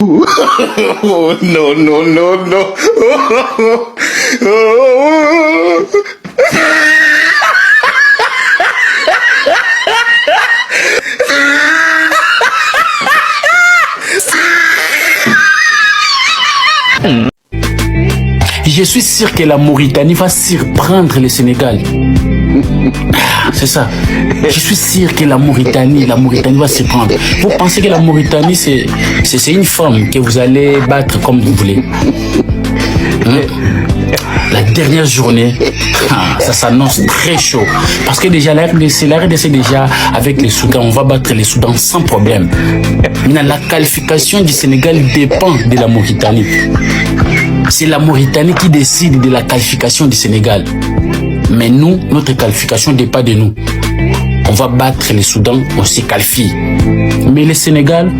Oh, no, no, no, no. Je suis sûr que la Mauritanie va surprendre le Sénégal. C'est ça. Je suis sûr que la Mauritanie va surprendre. Vous pensez que la Mauritanie, c'est une femme que vous allez battre comme vous voulez. La dernière journée, ça s'annonce très chaud. Parce que déjà, la RDC déjà, avec les Soudans, on va battre les Soudans sans problème. Maintenant, la qualification du Sénégal dépend de la Mauritanie. C'est la Mauritanie qui décide de la qualification du Sénégal. Mais nous, notre qualification ne dépend de nous. On va battre les Soudans, on se qualifie. Mais le Sénégal,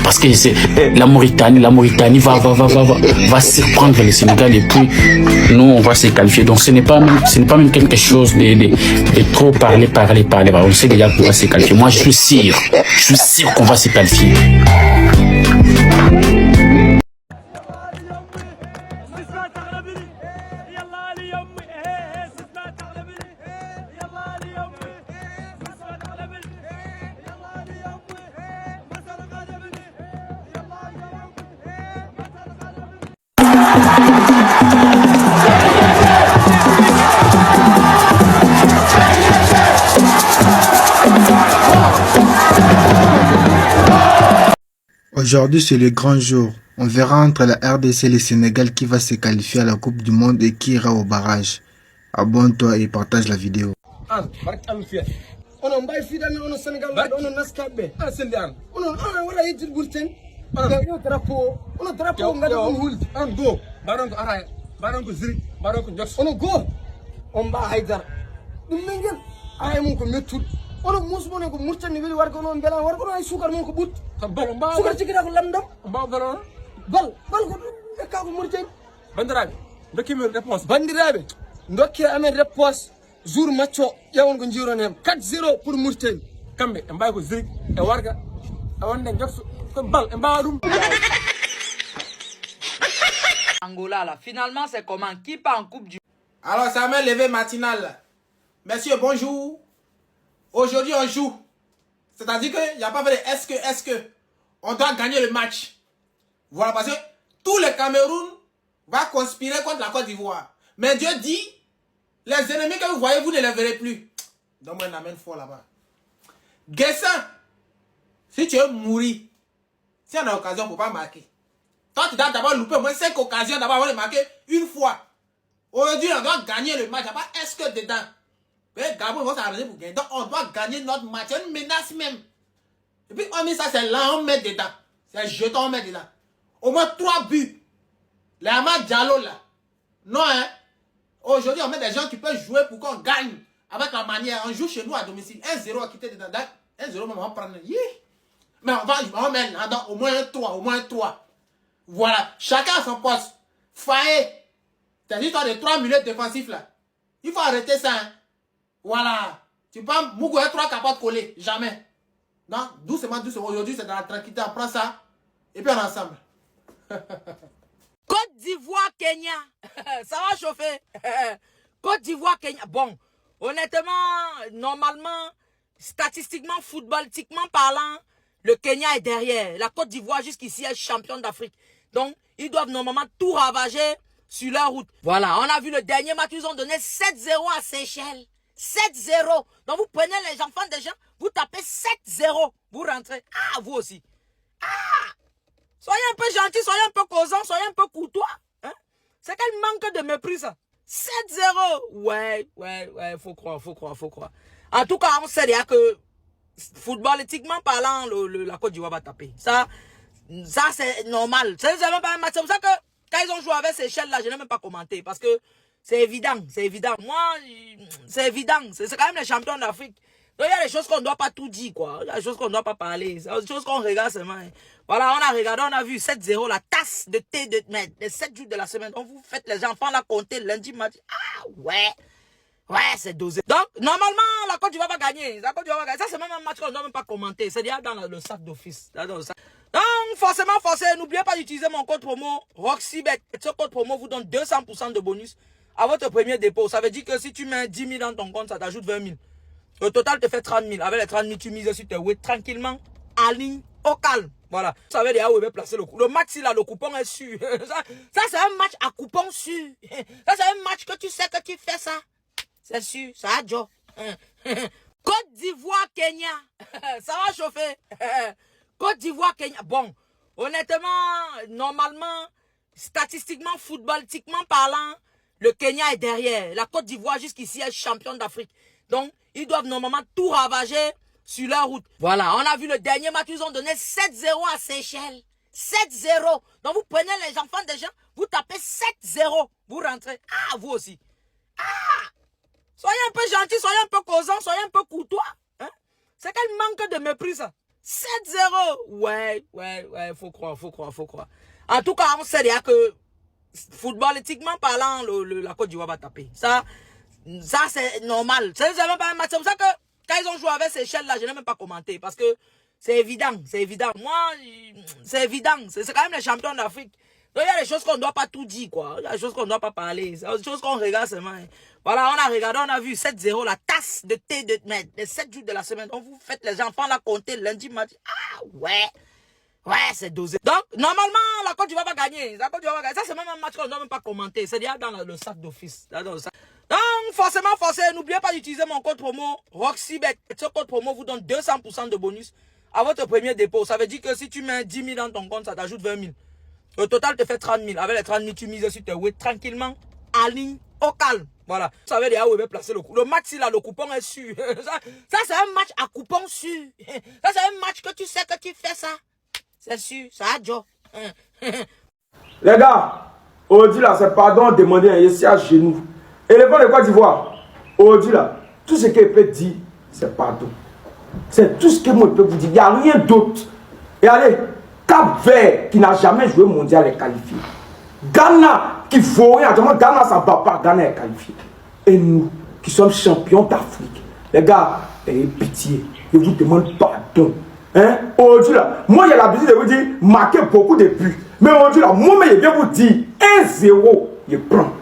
parce que c'est la Mauritanie va surprendre le Sénégal et puis nous on va se qualifier. Donc ce n'est pas même quelque chose de trop parler. On sait déjà qu'on va se qualifier. Moi je suis sûr qu'on va se qualifier. Aujourd'hui, c'est le grand jour. On verra entre la RDC et le Sénégal qui va se qualifier à la Coupe du Monde et qui ira au barrage. Abonne-toi et partage la vidéo. ono musmone ko murtani weli wargo non bela wargo ay sukar mon ko but sukar ci gida ko lamdam bal ko e ka ko murtani bandirabe dokimi réponse bandirabe dokki amen réponse jour matcho yawon ko jironem 4-0 pour murtani kambe e mbay ko zirik e warga e wonde jofsu ko bal e mbaadum Angola là finalement c'est comment qui part en coupe du. Alors ça m'a levé matinal. Messieurs, bonjour. Aujourd'hui, on joue. C'est-à-dire qu'il n'y a pas fait de est-ce que. On doit gagner le match. Voilà, parce que tout le Cameroun va conspirer contre la Côte d'Ivoire. Mais Dieu dit, les ennemis que vous voyez, vous ne les verrez plus. Donne-moi une amène fort là-bas. Guessin, si tu veux mourir, si on a l'occasion, il ne faut pas marquer. Toi, tu dois d'abord louper au moins 5 occasions d'avoir marqué une fois. Aujourd'hui, on doit gagner le match. Il n'y a pas est-ce que dedans. Mais Gabon va s'arranger pour gagner. Donc, on doit gagner notre match. Il y a une menace même. Et puis, on met ça, c'est là, on met dedans. C'est un jeton, on met dedans. Au moins 3 buts. Les Amad Diallo, là. Non, hein. Aujourd'hui, on met des gens qui peuvent jouer pour qu'on gagne. Avec la manière. On joue chez nous à domicile. 1-0 à quitter dedans. 1-0, on va prendre. Mais on met là, au moins un 3. Au moins un 3. Voilà. Chacun à son poste. Faye. C'est l'histoire de 3 minutes défensifs, là. Il faut arrêter ça, hein. Voilà. Tu prends Mougoué 3 capotes collées. Jamais. Non, doucement. Aujourd'hui, c'est dans la tranquillité. On prend ça. Et puis on est ensemble. Côte d'Ivoire, Kenya. Ça va chauffer. Côte d'Ivoire, Kenya. Bon, honnêtement, normalement, statistiquement, footballistiquement parlant, le Kenya est derrière. La Côte d'Ivoire, jusqu'ici, est championne d'Afrique. Donc, ils doivent normalement tout ravager sur leur route. Voilà, on a vu le dernier match, ils ont donné 7-0 à Seychelles. 7-0. Donc vous prenez les enfants des gens, vous tapez 7-0. Vous rentrez. Ah, vous aussi. Ah! Soyez un peu gentils, soyez un peu causants, soyez un peu courtois. Hein? C'est quel manque de mépris ça. 7-0. Ouais, faut croire. En tout cas, on sait déjà que footballistiquement parlant, la Côte d'Ivoire va taper. Ça c'est normal. C'est même pas un match. C'est pour ça que quand ils ont joué avec Seychelles là, je n'ai même pas commenté parce que c'est évident. Moi, c'est évident. C'est quand même les champions d'Afrique. Donc il y a des choses qu'on ne doit pas tout dire, quoi. Il y a des choses qu'on ne doit pas parler. C'est des choses qu'on regarde seulement. Voilà, on a regardé, on a vu 7-0, la tasse de thé de les 7 jours de la semaine. Donc vous faites les enfants là compter lundi, mardi. Ah ouais, c'est dosé. Donc normalement, la Côte d'Ivoire va gagner. Ça c'est même un match qu'on ne doit même pas commenter. C'est déjà dans le sac d'office. Donc forcément, n'oubliez pas d'utiliser mon code promo RoxyBet. Ce code promo vous donne 200% de bonus à votre premier dépôt. Ça veut dire que si tu mets 10 000 dans ton compte, ça t'ajoute 20 000. Au total, te fait 30 000. Avec les 30 000, tu mises sur tes web tranquillement, en ligne, au calme. Voilà. Vous savez déjà où il va placer le coup. Le match, là, le coupon est sûr. Ça c'est un match à coupon sûr. Ça, c'est un match que tu sais que tu fais ça. C'est sûr. Ça a Joe. Côte d'Ivoire, Kenya. Ça va chauffer. Côte d'Ivoire, Kenya. Bon, honnêtement, normalement, statistiquement, footballistiquement parlant, le Kenya est derrière. La Côte d'Ivoire, jusqu'ici, est championne d'Afrique. Donc, ils doivent normalement tout ravager sur leur route. Voilà, on a vu le dernier match, ils ont donné 7-0 à Seychelles. 7-0. Donc, vous prenez les enfants des gens, vous tapez 7-0. Vous rentrez. Ah, vous aussi. Ah! Soyez un peu gentils, soyez un peu causants, soyez un peu courtois. Hein? C'est quel manque de mépris, ça. 7-0. Ouais, faut croire. En tout cas, on sait déjà que, footballistiquement parlant, la Côte d'Ivoire va taper. Ça c'est normal. C'est même pas un match. C'est pour ça que quand ils ont joué avec Seychelles, là, je n'ai même pas commenté. Parce que c'est évident. Moi, c'est évident. C'est quand même les champions d'Afrique. Donc, il y a des choses qu'on ne doit pas tout dire, quoi. Il y a des choses qu'on ne doit pas parler. Il y a des choses qu'on regarde seulement. Voilà, on a regardé, on a vu 7-0, la tasse de thé de les 7 jours de la semaine. Donc, vous faites les enfants là compter lundi, mardi. Ah, ouais, c'est dosé. Donc, normalement, la Côte d'Ivoire va gagner. Ça, c'est même un match qu'on ne doit même pas commenter. C'est déjà dans le sac d'office. Donc, forcément, n'oubliez pas d'utiliser mon code promo RoxyBet. Ce code promo vous donne 200% de bonus à votre premier dépôt. Ça veut dire que si tu mets 10 000 dans ton compte, ça t'ajoute 20 000. Au total, te fait 30 000. Avec les 30 000, tu mises sur tes web tranquillement, en ligne, au calme. Voilà. Vous savez déjà où il va placer le coup. Le match, là, le coupon est sûr. Ça c'est un match à coupon sûr. Ça, c'est un match que tu sais que tu fais ça. C'est sûr. Ça a Joe. Les gars, aujourd'hui là, c'est pardon demander ici à genoux. Et les gens de Côte d'Ivoire, aujourd'hui là, tout ce qu'il peut dire, c'est pardon. C'est tout ce que moi je peux vous dire. Il n'y a rien d'autre. Et allez, Cap-Vert qui n'a jamais joué mondial est qualifié. Ghana qui vaut rien. Ghana ça ne va pas. Ghana est qualifié. Et nous qui sommes champions d'Afrique, les gars, ayez pitié. Je vous demande pardon. Hein? Aujourd'hui là, moi j'ai l'habitude de vous dire marquer beaucoup de buts. Mais aujourd'hui là, moi-même je viens vous dire 1-0, je prends.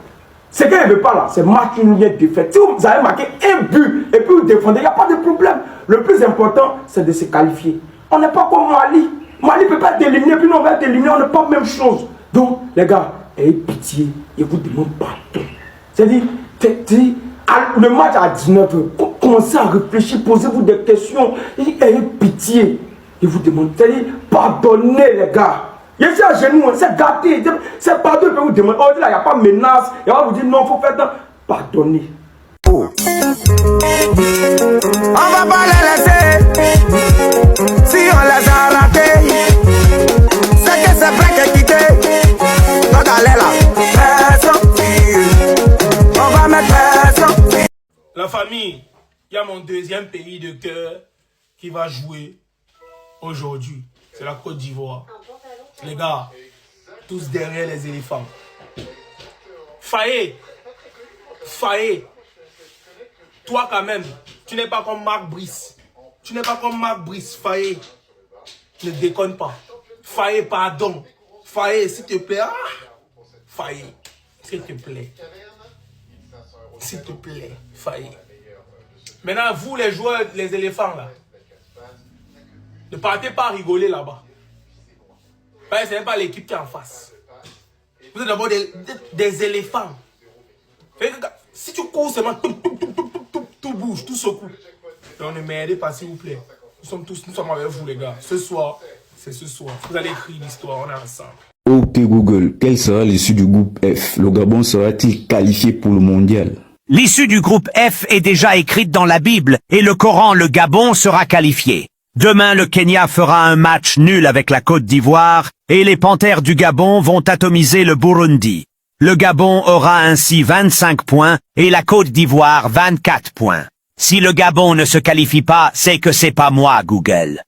Ce qu'il ne veut pas là, c'est match une ligne de fait. Si vous avez marqué un but et puis vous défendez, il n'y a pas de problème. Le plus important, c'est de se qualifier. On n'est pas comme Mali. Mali ne peut pas être éliminé, puis nous on va être éliminé, on n'est pas la même chose. Donc, les gars, ayez pitié, je vous demande pardon. C'est-à-dire, le match à 19h, commencez à réfléchir, posez-vous des questions, ayez pitié, je vous demande. C'est-à-dire, pardonnez les gars. Je suis à genoux, c'est gâté, c'est pardon, je peux vous demander. Oh, là, il n'y a pas de menace, il va vous dire non, il faut faire ça. Pardonnez. Oh. On va pas les laisser, si on les a ratés, c'est que c'est vrai que quitter, donc allez là, on va mettre la famille, il y a mon deuxième pays de cœur qui va jouer aujourd'hui, c'est la Côte d'Ivoire. Les gars, tous derrière les éléphants. Faye, toi quand même, tu n'es pas comme Marc Brice. Faye, ne déconne pas. Faye, pardon. Faye, s'il te plaît. Faye, s'il te plaît. Faye. Maintenant, vous les joueurs, les éléphants là, ne partez pas rigoler là-bas. Ce n'est pas l'équipe qui est en face. Vous êtes d'abord des éléphants. Si tu cours seulement, tout bouge, tout secoue. Donc ne m'aidez pas s'il vous plaît. Nous sommes avec vous les gars. Ce soir, c'est ce soir. Vous allez écrire l'histoire, on est ensemble. Ok Google, quelle sera l'issue du groupe F? Le Gabon sera-t-il qualifié pour le mondial? L'issue du groupe F est déjà écrite dans la Bible et le Coran, le Gabon sera qualifié. Demain, le Kenya fera un match nul avec la Côte d'Ivoire et les Panthères du Gabon vont atomiser le Burundi. Le Gabon aura ainsi 25 points et la Côte d'Ivoire 24 points. Si le Gabon ne se qualifie pas, c'est que c'est pas moi, Google.